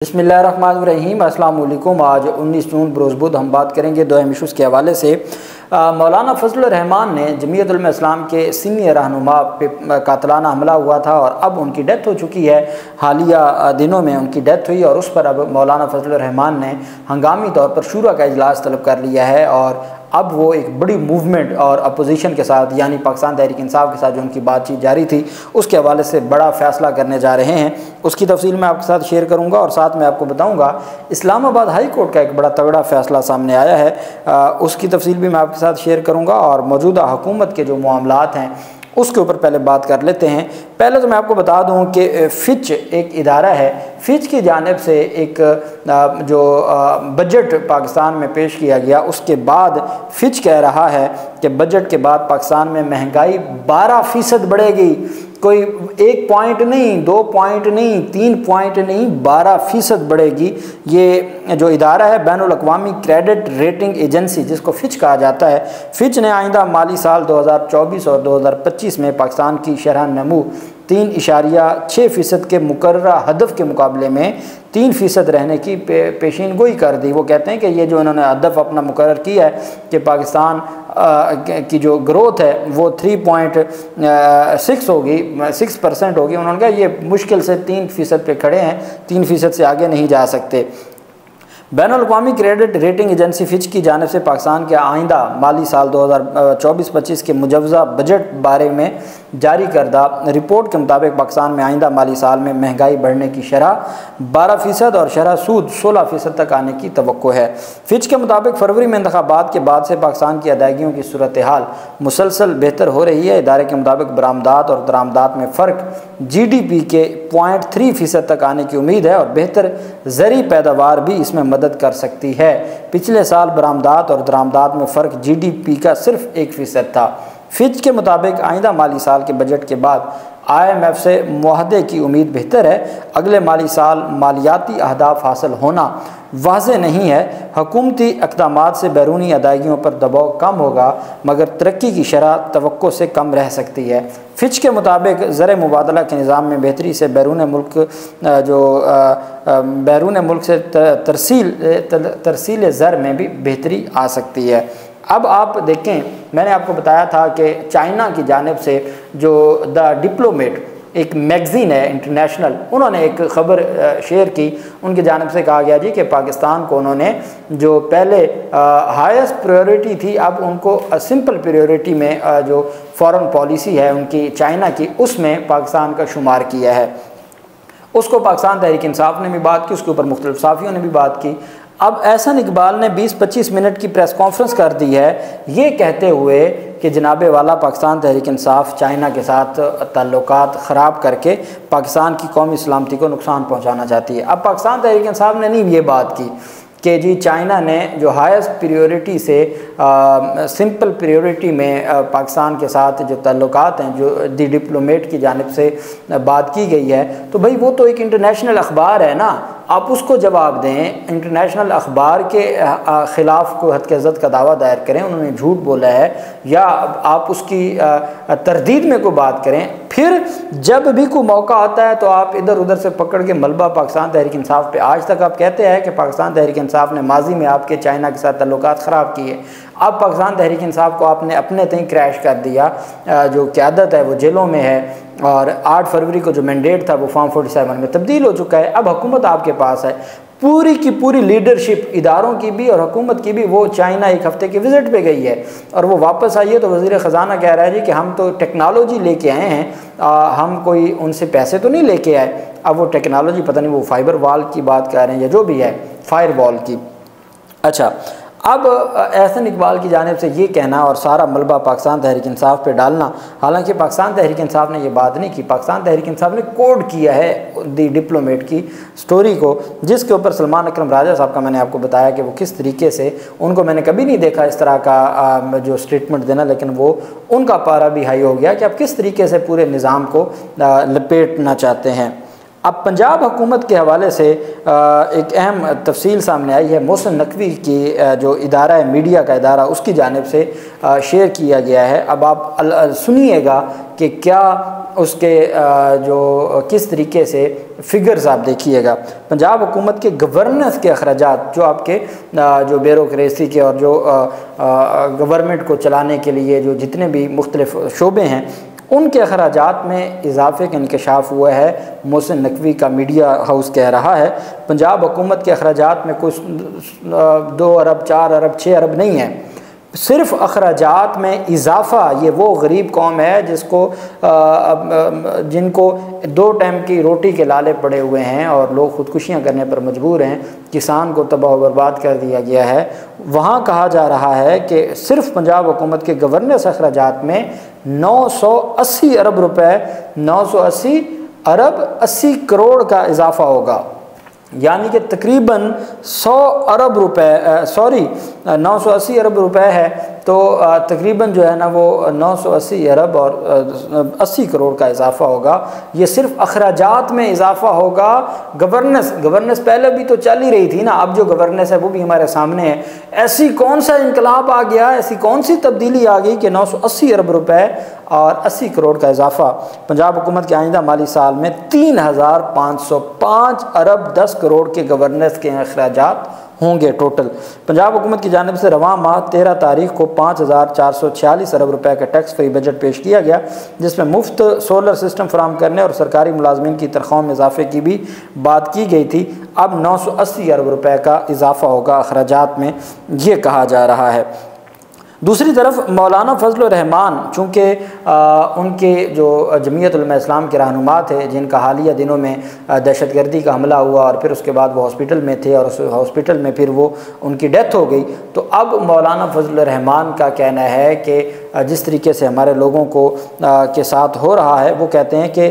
बिस्मिल्लाहिर्रहमानिर्रहीम। अस्सलाम वालेकुम। आज 19 जून बरोज़ हम बात करेंगे दो अहम इशूज़ के हवाले से। मौलाना फजल रहमान ने जमीयत उलमा इस्लाम के सीनियर रहनुमा पे कातलाना हमला हुआ था और अब उनकी डेथ हो चुकी है। हालिया दिनों में उनकी डेथ हुई और उस पर अब मौलाना फजल रहमान ने हंगामी तौर पर शूरा का इजलास तलब कर लिया है और अब वो एक बड़ी मूवमेंट और अपोजिशन के साथ यानी पाकिस्तान तहरीक इंसाफ के साथ जो उनकी बातचीत जारी थी उसके हवाले से बड़ा फ़ैसला करने जा रहे हैं। उसकी तफसील मैं आपके साथ शेयर करूंगा और साथ में आपको बताऊंगा इस्लामाबाद हाई कोर्ट का एक बड़ा तगड़ा फ़ैसला सामने आया है। उसकी तफसील भी मैं आपके साथ शेयर करूंगा और मौजूदा हुकूमत के जो मामलात हैं उसके ऊपर पहले बात कर लेते हैं। पहले तो मैं आपको बता दूं कि फिच एक इदारा है। फिच की जानिब से एक जो बजट पाकिस्तान में पेश किया गया उसके बाद फिच कह रहा है कि बजट के बाद पाकिस्तान में महंगाई 12% बढ़ेगी। कोई 1 पॉइंट नहीं, 2 पॉइंट नहीं, 3 पॉइंट नहीं, 12% बढ़ेगी। ये जो इदारा है बैनुल अक़वामी क्रेडिट रेटिंग एजेंसी जिसको फिच कहा जाता है, फिच ने आइंदा माली साल 2024 और 2025 में पाकिस्तान की शरह नमू 3.6% के मुकर्ररा हदफ के मुकाबले में 3% रहने की पेशीन गोई कर दी। वो कहते हैं कि ये जो इन्होंने हदफ अपना मुकर्रर किया है कि पाकिस्तान की जो ग्रोथ है वो 3.6 होगी, 6% होगी। उन्होंने कहा ये मुश्किल से 3% पे खड़े हैं, 3% से आगे नहीं जा सकते। बैनुल अक़वामी क्रेडिट रेटिंग एजेंसी फिच की जानिब से पाकिस्तान के आइंदा माली साल 2024-25 के मुजवज़ा बजट बारे में जारी करदा रिपोर्ट के मुताबिक पाकिस्तान में आइंदा माली साल में महंगाई बढ़ने की शरह 12% और शरह सूद 16% तक आने की तवक्को है। फिच के मुताबिक फरवरी में इंतखाबात के बाद से पाकिस्तान की अदायगियों की सूरत हाल मुसलसल बेहतर हो रही है। इदारे के मुताबिक बरामदात और दरामदात में फ़र्क GDP के 0.3% तक आने की उम्मीद है और बेहतर ज़री पैदावार भी इसमें मदद कर सकती है। पिछले साल बरामदात और दरामदात में फ़र्क GDP का सिर्फ 1% था। फिच के मुताबिक आइंदा माली साल के बजट के बाद IMF से मुआहदे की उम्मीद बेहतर है। अगले माली साल मालियाती अहदाफ हासिल होना वाज़ेह नहीं है। हुकूमती इक़दामात से बैरूनी अदायगियों पर दबाव कम होगा मगर तरक्की की शरह तवक्को से कम रह सकती है। फिच के मुताबिक ज़र मुबादला के निज़ाम में बेहतरी से बैरून मुल्क से तरसील ज़र में भी बेहतरी आ सकती है। अब आप देखें, मैंने आपको बताया था कि चाइना की जानिब से जो द डिप्लोमेट एक मैगज़ीन है इंटरनेशनल, उन्होंने एक ख़बर शेयर की। उनकी जानिब से कहा गया जी कि पाकिस्तान को उन्होंने जो पहले हाईएस्ट प्रायोरिटी थी अब उनको सिंपल प्रायोरिटी में जो फॉरेन पॉलिसी है उनकी चाइना की उसमें पाकिस्तान का शुमार किया है। उसको पाकिस्तान तहरीक इंसाफ ने भी बात की, उसके ऊपर मुख्तलिफ साफ़ियों ने भी बात की। अब एहसन इकबाल ने 20-25 मिनट की प्रेस कॉन्फ्रेंस कर दी है ये कहते हुए कि जनाबे वाला पाकिस्तान तहरीक इंसाफ चाइना के साथ ताल्लुकात ख़राब करके पाकिस्तान की कौमी सलामती को नुकसान पहुंचाना चाहती है। अब पाकिस्तान तहरीक इंसाफ ने नहीं ये बात की कि जी चाइना ने जो हाईएस्ट प्रायोरिटी से सिंपल प्रायोरिटी में पाकिस्तान के साथ जो ताल्लुकात हैं जो दी डिप्लोमेट की जानिब से बात की गई है, तो भाई वो तो एक इंटरनेशनल अखबार है ना, आप उसको जवाब दें। इंटरनेशनल अखबार के ख़िलाफ़ को हत्या का दावा दायर करें, उन्होंने झूठ बोला है या आप उसकी तरदीद में कोई बात करें। फिर जब भी कोई मौका आता है तो आप इधर उधर से पकड़ के मलबा पाकिस्तान तहरीक इंसाफ पे, आज तक आप कहते हैं कि पाकिस्तान तहरीक इंसाफ ने माजी में आपके चाइना के साथ ताल्लुकात ख़राब किए। अब पाकिस्तान तहरीक इंसाफ को आपने अपने तय क्रैश कर दिया। जो क़यादत है वो जेलों में है और 8 फरवरी को जो मैंडेट था वो फॉर्म 47 में तब्दील हो चुका है। अब हुकूमत आपके पास है, पूरी की पूरी लीडरशिप इदारों की भी और हुकूमत की भी वो चाइना 1 हफ़्ते के विज़िट पे गई है और वो वापस आई है। तो वज़ीर ख़जाना कह रहा है जी कि हम तो टेक्नोलॉजी लेके आए हैं, हम कोई उनसे पैसे तो नहीं लेके आए। अब वो टेक्नोलॉजी पता नहीं वो फाइबर वॉल की बात कर रहे हैं या जो भी है फायर वॉल की। अच्छा, अब एहसन इकबाल की जानिब से ये कहना और सारा मलबा पाकिस्तान तहरीक इंसाफ पे डालना, हालांकि पाकिस्तान तहरीक इंसाफ ने ये बात नहीं की। पाकिस्तान तहरीक इंसाफ ने कोड किया है दी डिप्लोमेट की स्टोरी को, जिसके ऊपर सलमान अकरम राजा साहब का मैंने आपको बताया कि वो किस तरीके से, उनको मैंने कभी नहीं देखा इस तरह का जो स्टेटमेंट देना, लेकिन वो उनका पारा भी हाई हो गया कि आप किस तरीके से पूरे निज़ाम को लपेटना चाहते हैं। अब पंजाब हुकूमत के हवाले से एक अहम तफसील सामने आई है। मोहसिन नकवी की जो इदारा है, मीडिया का इदारा, उसकी जानिब से शेयर किया गया है। अब आप सुनिएगा कि क्या उसके जो किस तरीके से फिगर्स आप देखिएगा। पंजाब हुकूमत के गवर्नेंस के अखराजात जो आपके जो ब्यूरोक्रेसी के और जो गवर्नमेंट को चलाने के लिए जो जितने भी मुख्तलिफ शोबे हैं उनके अखराजात में इजाफे का इंकशाफ हुआ है। मोहसिन नकवी का मीडिया हाउस कह रहा है पंजाब हुकूमत के अखराजात में कुछ 2 अरब 4 अरब 6 अरब नहीं है, सिर्फ अखराजात में इजाफ़ा। ये वो गरीब कौम है जिनको 2 टाइम की रोटी के लाले पड़े हुए हैं और लोग ख़ुदकुशियाँ करने पर मजबूर हैं, किसान को तबाह बर्बाद कर दिया गया है। वहाँ कहा जा रहा है कि सिर्फ पंजाब हुकूमत के गवर्नेंस अखराजात में 980 अरब रुपए 980 अरब 80 करोड़ का इजाफ़ा होगा, यानी कि तकरीबन 100 अरब रुपए 980 अरब रुपए है तो तकरीबन जो है ना वो 980 अरब और 80 करोड़ का इजाफ़ा होगा। ये सिर्फ अखराजात में इजाफ़ा होगा। गवर्नेंस पहले भी तो चल ही रही थी ना, अब जो गवर्नेंस है वो भी हमारे सामने है। ऐसी कौन सा इनकलाब आ गया, ऐसी कौन सी तब्दीली आ गई कि 980 अरब रुपए और 80 करोड़ का इजाफ़ा। पंजाब हुकूमत के आइंदा माली साल में 3505 अरब 10 करोड़ के गवर्नेंस के अखराजात होंगे टोटल। पंजाब हुकूमत की जानिब से रवां माह 13 तारीख को 5446 अरब रुपए का टैक्स फ्री बजट पेश किया गया, जिसमें मुफ्त सोलर सिस्टम फराहम करने और सरकारी मुलाजमीन की तनख्वाहों में इजाफे की भी बात की गई थी। अब 980 अरब रुपए का इजाफा होगा अखराजात में, ये कहा जा रहा है। दूसरी तरफ मौलाना फजल रहमान चूँकि उनके जो जमीयत उलमा इस्लाम के रहनुमा थे जिनका हालिया दिनों में दहशतगर्दी का हमला हुआ और फिर उसके बाद वो हॉस्पिटल में थे और उस हॉस्पिटल में फिर वो उनकी डेथ हो गई, तो अब मौलाना फजल रहमान का कहना है कि जिस तरीके से हमारे लोगों को के साथ हो रहा है, वो कहते हैं कि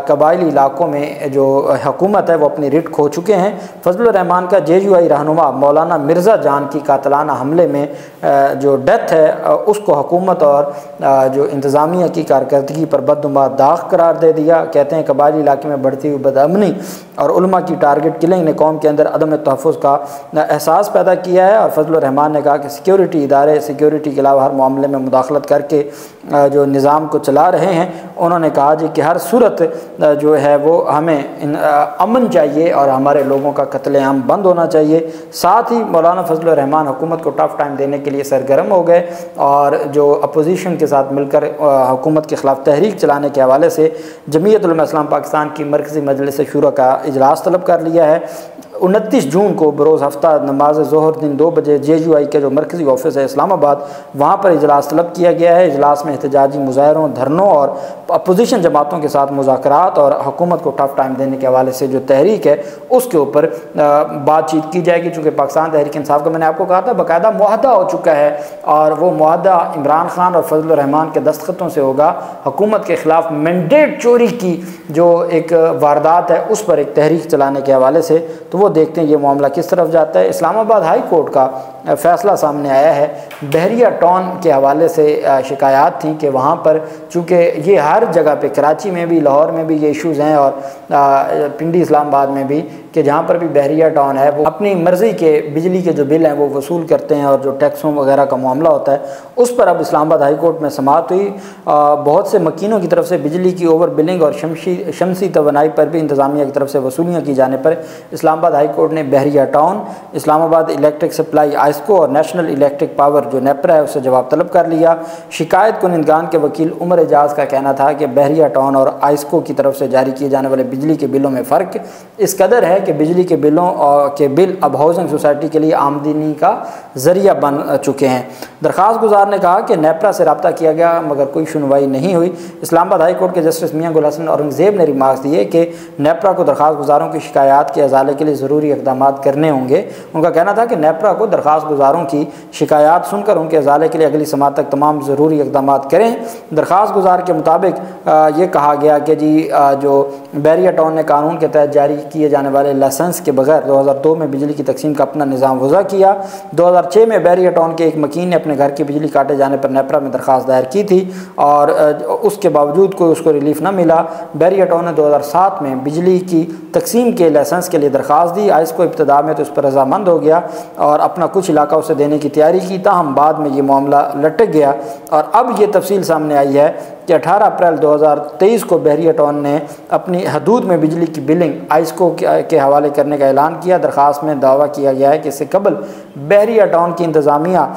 कबायली इलाकों में जो हुकूमत है वो अपनी रिट खो चुके हैं। फजल रहमान का JUI रहनुमा मौलाना मिर्ज़ा जान की कातलाना हमले में जो डेथ है उसको हुकूमत और जो इंतज़ामिया की कारकर्दगी पर बदनुमा दाग करार दे दिया। कहते हैं कबायली इलाके में बढ़ती हुई बदअमनी और उलमा की टारगेट किलिंग ने कौम के अंदर अदम तहफ़्फ़ुज़ का एहसास पैदा किया है। और फजल रहमान ने कहा कि सिक्योरिटी इदारे सिक्योरिटी के अलावा हर मामले में मुदाखलत करके जो निज़ाम को चला रहे हैं। उन्होंने कहा जी कि हर सूरत जो है वो हमें अमन चाहिए और हमारे लोगों का कत्लेआम बंद होना चाहिए। साथ ही मौलाना फजल रहमान हुकूमत को टफ टाइम देने के लिए सरगर्म हो गए और जो अपोजिशन के साथ मिलकर हुकूमत के ख़िलाफ़ तहरीक चलाने के हवाले से जमीयत उलमा इस्लाम पाकिस्तान की मरकज़ी मजलिस शूरा का इजलास तलब कर लिया है। 29 जून को बरोज़ हफ्ता नमाज ज़ोहर दिन 2 बजे JUI के जो मरकज़ी ऑफिस है इस्लामाबाद वहाँ पर इजलास तलब किया गया है। इजलास में एहतजाजी मुज़ाहरों धरनों और अपोजिशन जमातों के साथ मुज़ाकरात और हुकूमत को टफ टाइम देने के हवाले से जो तहरीक है उसके ऊपर बातचीत की जाएगी। चूँकि पाकिस्तान तहरीक इंसाफ का मैंने आपको कहा था बाकायदा मुआहदा हो चुका है और वो मुआहदा इमरान खान और फजल रहमान के दस्तखतों से होगा। हुकूमत के ख़िलाफ़ मैंडेट चोरी की जो एक वारदात है उस पर एक तहरीक चलाने के हवाले से, तो वो देखते हैं ये मामला किस तरफ जाता है। इस्लामाबाद हाई कोर्ट का फ़ैसला सामने आया है। बहरिया टाउन के हवाले से शिकायत थी कि वहाँ पर चूँकि ये हर जगह पे कराची में भी लाहौर में भी ये इश्यूज़ हैं और पिंडी इस्लामाबाद में भी कि जहाँ पर भी बहरिया टाउन है वो अपनी मर्ज़ी के बिजली के जो बिल हैं वो वसूल करते हैं और जो टैक्सों वगैरह का मामला होता है उस पर अब इस्लामाबाद हाई कोर्ट में समाअत हुई। बहुत से मकीनों की तरफ से बिजली की ओवर बिलिंग और शमसी तवानाई पर भी इंतज़ामिया की तरफ से वसूलियाँ की जाने पर इस्लामाबाद हाई कोर्ट ने बहरिया टाउन, इस्लामाबाद इलेक्ट्रिक सप्लाई आइस्को और नेशनल इलेक्ट्रिक पावर जो नेपरा है उससे जवाब तलब कर लिया। शिकायत कुनिंदगान के वकील उमर एजाज का कहना था कि बहरिया टाउन और आइस्को की तरफ से जारी किए जाने वाले बिजली के बिलों में फ़र्क इस कदर है कि बिजली के बिलों के बिल अब हाउसिंग सोसाइटी के लिए आमदनी का ज़रिया बन चुके हैं। दरख्वास्त गुजार ने कहा कि नेपरा से रब्ता किया गया मगर कोई सुनवाई नहीं हुई। इस्लामाबाद हाई कोर्ट के जस्टिस मियां गुल हसन औरंगज़ेब ने रिमार्क्स दिए कि नेपरा को दरख्वास्त गुजारों की शिकायत के अजाले के लिए ज़रूरी इक़दाम करने होंगे। उनका कहना था कि नेपरा को दरख्वास्त गुजारों की शिकायत सुनकर उनके अजाले के लिए अगली समात तक तमाम ज़रूरी इक़दाम करें। दरख्वास्त गुजार के मुताबिक ये कहा गया कि जी जो बहरिया टाउन ने कानून के तहत जारी किए जाने वाले लाइसेंस के बगैर 2002 में बिजली की तकसीम का अपना निज़ाम वज़ा किया। 2006 में बहरिया टाउन के एक मकीन ने अपने घर की बिजली काटे जाने पर नेपरा में दरख्वास्त दायर की थी और उसके बावजूद कोई उसको रिलीफ न मिला। बहरिया टाउन ने 2007 में बिजली की तकसीम के लाइसेंस के लिए दरख्वास्त दी। आइस को इब्तदा में तो उस पर रजामंद हो गया और अपना कुछ इलाका उसे देने की तैयारी की, ताहम बाद में ये मामला लटक गया और अब ये तफसील सामने आई है कि 18 अप्रैल 2023 को बहरिया टाउन ने अपनी हदूद में बिजली की बिलिंग आइस्को के हवाले करने का ऐलान किया। दरख्वास्त में दावा किया गया है कि इससे कबल बहरिया टाउन की इंतज़ामिया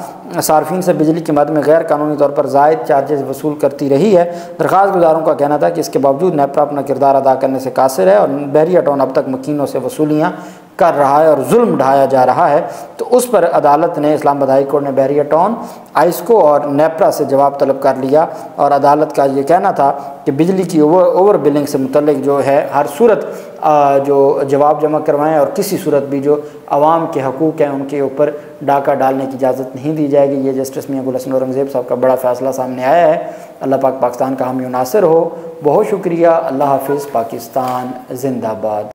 सार्फिन से बिजली की मद में गैर कानूनी तौर पर ज़ायद चार्जेस वसूल करती रही है। दरख्वास्त गुजारों का कहना था कि इसके बावजूद नेपरा अपना किरदार अदा करने से कासिर है और बहरिया टाउन अब तक मकीनों से वसूलियाँ कर रहा है और जुल्म ढाया जा रहा है। तो उस पर अदालत ने, इस्लामाबाद हाई कोर्ट ने बहरिया टाउन, आइस्को और नेपरा से जवाब तलब कर लिया और अदालत का ये कहना था कि बिजली की ओवर बिलिंग से मुतल्लिक जो है हर सूरत जो जवाब जमा करवाएं और किसी सूरत भी जो आवाम के हकूक़ हैं उनके ऊपर डाका डालने की इजाज़त नहीं दी जाएगी। ये जस्टिस मियां गुल हसन औरंगज़ेब साहब का बड़ा फ़ैसला सामने आया है। अल्लाह पाक पाकिस्तान का हामी नासिर हो। बहुत शुक्रिया। अल्लाह हाफिज़। पाकिस्तान जिंदाबाद।